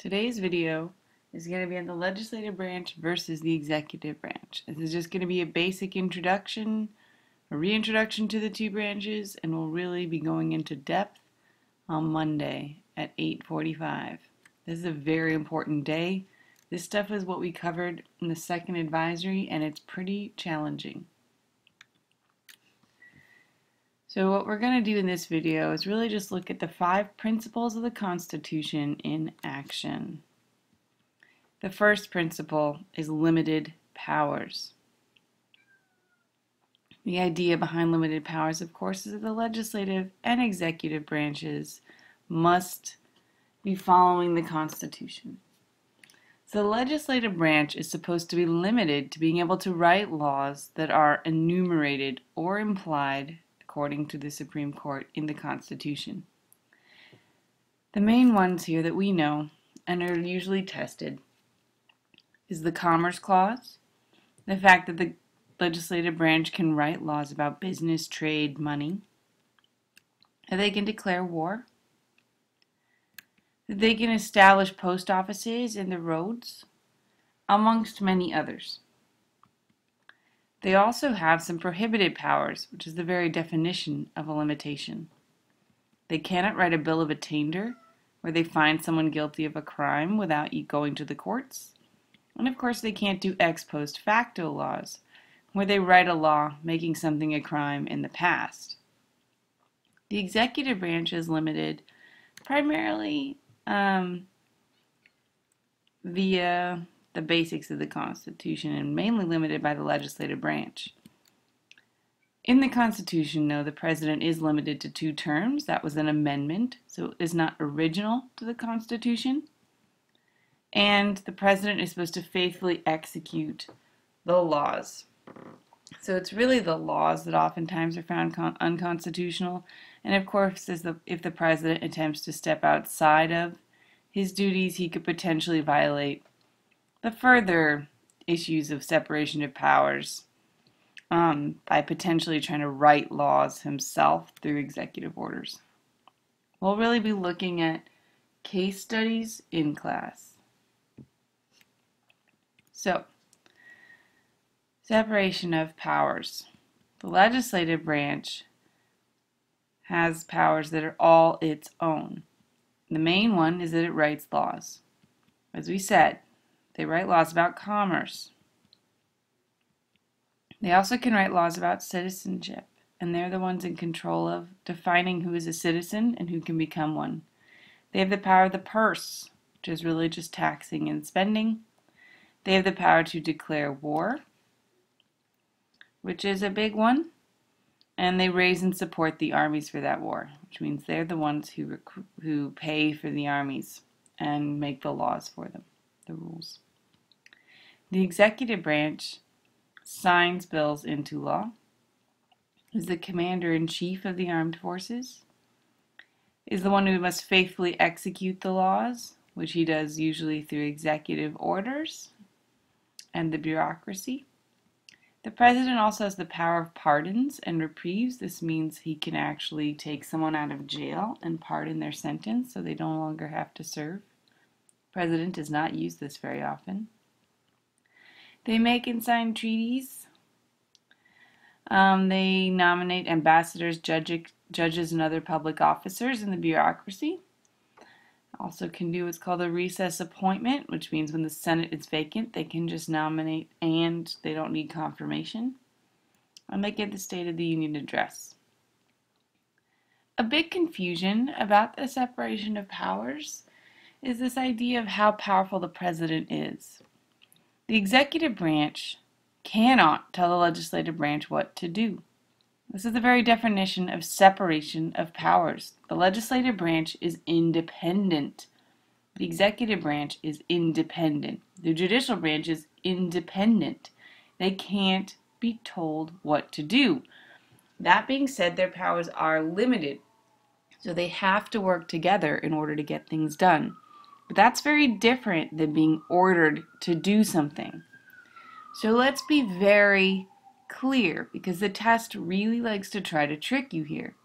Today's video is going to be on the legislative branch versus the executive branch. This is just going to be a basic introduction, a reintroduction to the two branches, and we'll really be going into depth on Monday at 8:45. This is a very important day. This stuff is what we covered in the second advisory, and it's pretty challenging. So what we're going to do in this video is really just look at the 5 principles of the Constitution in action. The first principle is limited powers. The idea behind limited powers, of course, is that the legislative and executive branches must be following the Constitution. So the legislative branch is supposed to be limited to being able to write laws that are enumerated or implied according to the Supreme Court in the Constitution. The main ones here that we know and are usually tested is the Commerce Clause, the fact that the legislative branch can write laws about business, trade, money, that they can declare war, that they can establish post offices and the roads, amongst many others. They also have some prohibited powers, which is the very definition of a limitation. They cannot write a bill of attainder, where they find someone guilty of a crime without going to the courts. And of course they can't do ex post facto laws, where they write a law making something a crime in the past. The executive branch is limited primarily via the basics of the Constitution and mainly limited by the legislative branch. In the Constitution, though, the president is limited to 2 terms. That was an amendment, so it is not original to the Constitution. And the president is supposed to faithfully execute the laws. So it's really the laws that oftentimes are found unconstitutional. And of course, if the president attempts to step outside of his duties, he could potentially violate the further issues of separation of powers by potentially trying to write laws himself through executive orders. We'll really be looking at case studies in class. So, separation of powers. The legislative branch has powers that are all its own. The main one is that it writes laws. As we said, they write laws about commerce. They also can write laws about citizenship, and they're the ones in control of defining who is a citizen and who can become one. They have the power of the purse, which is really just taxing and spending. They have the power to declare war, which is a big one, and they raise and support the armies for that war, which means they're the ones who pay for the armies and make the laws for them, the rules. The executive branch signs bills into law, is the commander-in-chief of the armed forces, is the one who must faithfully execute the laws, which he does usually through executive orders and the bureaucracy. The president also has the power of pardons and reprieves. This means he can actually take someone out of jail and pardon their sentence so they no longer have to serve. The president does not use this very often. They make and sign treaties. They nominate ambassadors, judges, and other public officers in the bureaucracy. Also can do what's called a recess appointment, which means when the Senate is vacant, they can just nominate and they don't need confirmation. And they give the State of the Union address. A big confusion about the separation of powers is this idea of how powerful the president is. The executive branch cannot tell the legislative branch what to do. This is the very definition of separation of powers. The legislative branch is independent. The executive branch is independent. The judicial branch is independent. They can't be told what to do. That being said, their powers are limited. So they have to work together in order to get things done. But that's very different than being ordered to do something. So let's be very clear, because the test really likes to try to trick you here.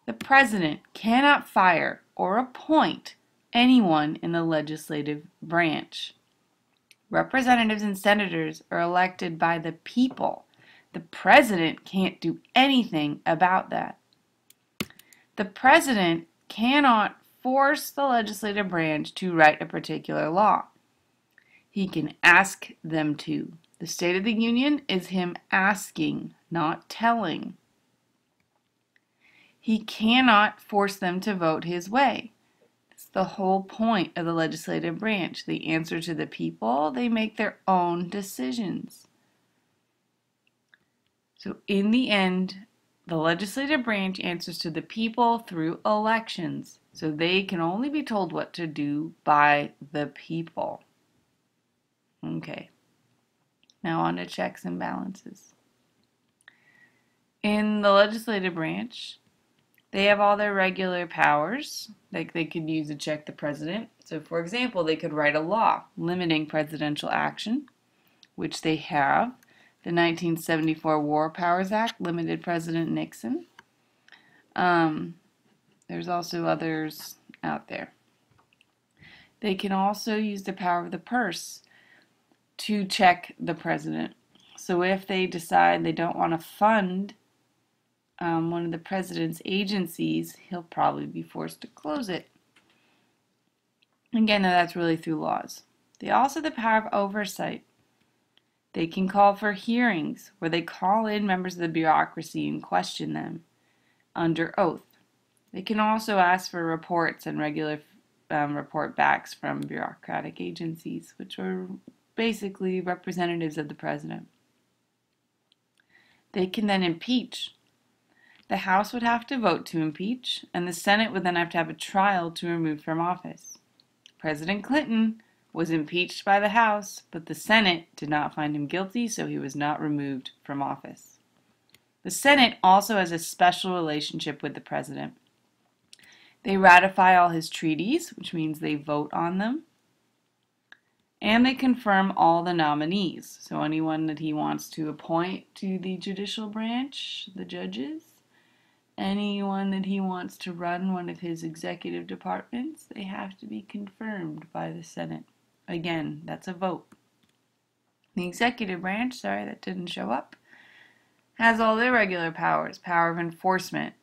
The president cannot fire or appoint anyone in the legislative branch. Representatives and senators are elected by the people. The president can't do anything about that. The president cannot force the legislative branch to write a particular law. He can ask them to. The State of the Union is him asking, not telling. He cannot force them to vote his way. That's the whole point of the legislative branch. They answer to the people. They make their own decisions. So in the end, the legislative branch answers to the people through elections. So they can only be told what to do by the people. Okay. Now on to checks and balances. In the legislative branch, they have all their regular powers, like they could use to check the president. So for example, they could write a law limiting presidential action, which they have. The 1974 War Powers Act limited President Nixon. There's also others out there. They can also use the power of the purse to check the president. So if they decide they don't want to fund one of the president's agencies, he'll probably be forced to close it. Again, that's really through laws. They also have the power of oversight. They can call for hearings where they call in members of the bureaucracy and question them under oath. They can also ask for reports and regular report backs from bureaucratic agencies, which are basically representatives of the president. They can then impeach. The House would have to vote to impeach, and the Senate would then have to have a trial to remove from office. President Clinton was impeached by the House, but the Senate did not find him guilty, so he was not removed from office. The Senate also has a special relationship with the president. They ratify all his treaties, which means they vote on them, and they confirm all the nominees. So anyone that he wants to appoint to the judicial branch, the judges, anyone that he wants to run one of his executive departments, they have to be confirmed by the Senate. Again, that's a vote. The executive branch, that didn't show up, has all their regular powers, power of enforcement,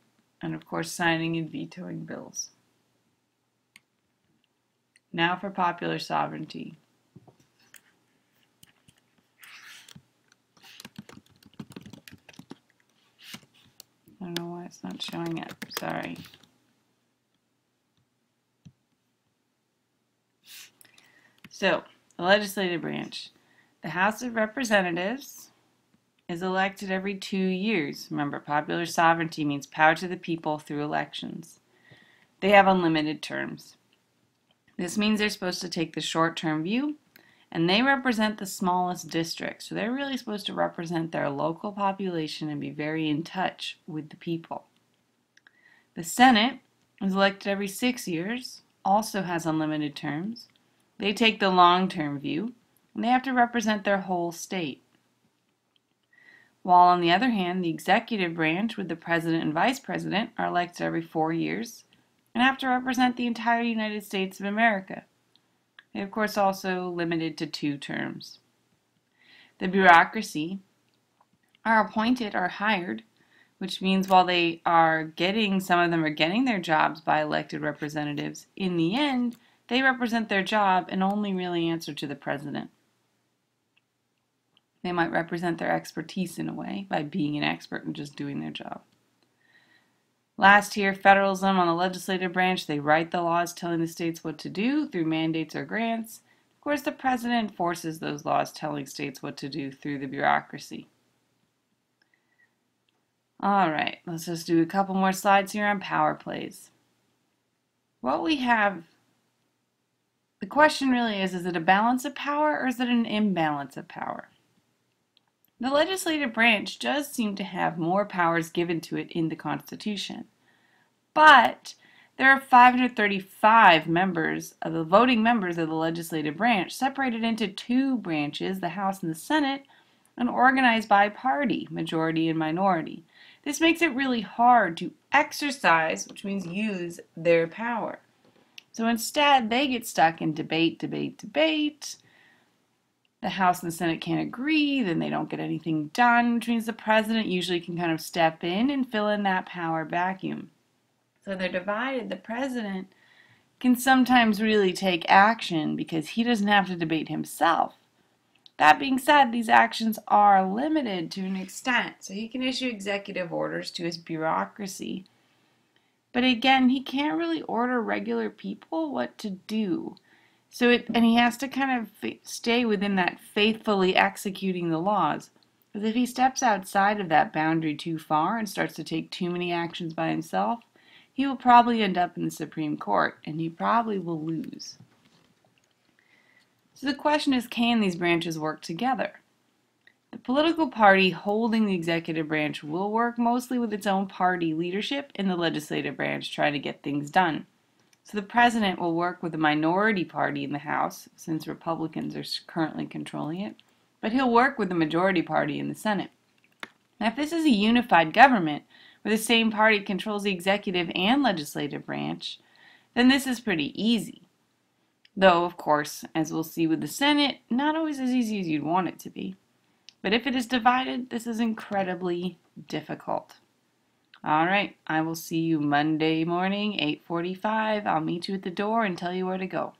and of course signing and vetoing bills. Now for popular sovereignty. I don't know why it's not showing up, sorry. So, the legislative branch. The House of Representatives is elected every 2 years. Remember, popular sovereignty means power to the people through elections. They have unlimited terms. This means they're supposed to take the short-term view, and they represent the smallest districts. So they're really supposed to represent their local population and be very in touch with the people. The Senate is elected every 6 years, also has unlimited terms. They take the long-term view, and they have to represent their whole state. While on the other hand, the executive branch with the president and vice president are elected every 4 years and have to represent the entire United States of America. They, of course, also limited to 2 terms. The bureaucracy are appointed or hired, which means while they are some of them are getting their jobs by elected representatives, in the end, they represent their job and only really answer to the president. They might represent their expertise in a way by being an expert and just doing their job. Last here, federalism on the legislative branch. They write the laws telling the states what to do through mandates or grants. Of course, the president enforces those laws telling states what to do through the bureaucracy. All right, let's just do a couple more slides here on power plays. What we have, the question really is it a balance of power or is it an imbalance of power? The legislative branch does seem to have more powers given to it in the Constitution, but there are 535 members of the voting members of the legislative branch separated into 2 branches, the House and the Senate, and organized by party, majority and minority. This makes it really hard to exercise, which means use, their power. So instead, they get stuck in debate, debate, debate. The House and the Senate can't agree, then they don't get anything done, which means the president usually can kind of step in and fill in that power vacuum. So they're divided. The president can sometimes really take action because he doesn't have to debate himself. That being said, these actions are limited to an extent, so he can issue executive orders to his bureaucracy. But again, he can't really order regular people what to do. And he has to kind of stay within that faithfully executing the laws. Because if he steps outside of that boundary too far and starts to take too many actions by himself, he will probably end up in the Supreme Court, and he probably will lose. So the question is, can these branches work together? The political party holding the executive branch will work mostly with its own party leadership in the legislative branch trying to get things done. So the president will work with the minority party in the House, since Republicans are currently controlling it, but he'll work with the majority party in the Senate. Now, if this is a unified government, where the same party controls the executive and legislative branch, then this is pretty easy. Though, of course, as we'll see with the Senate, not always as easy as you'd want it to be. But if it is divided, this is incredibly difficult. All right, I will see you Monday morning, 8:45. I'll meet you at the door and tell you where to go.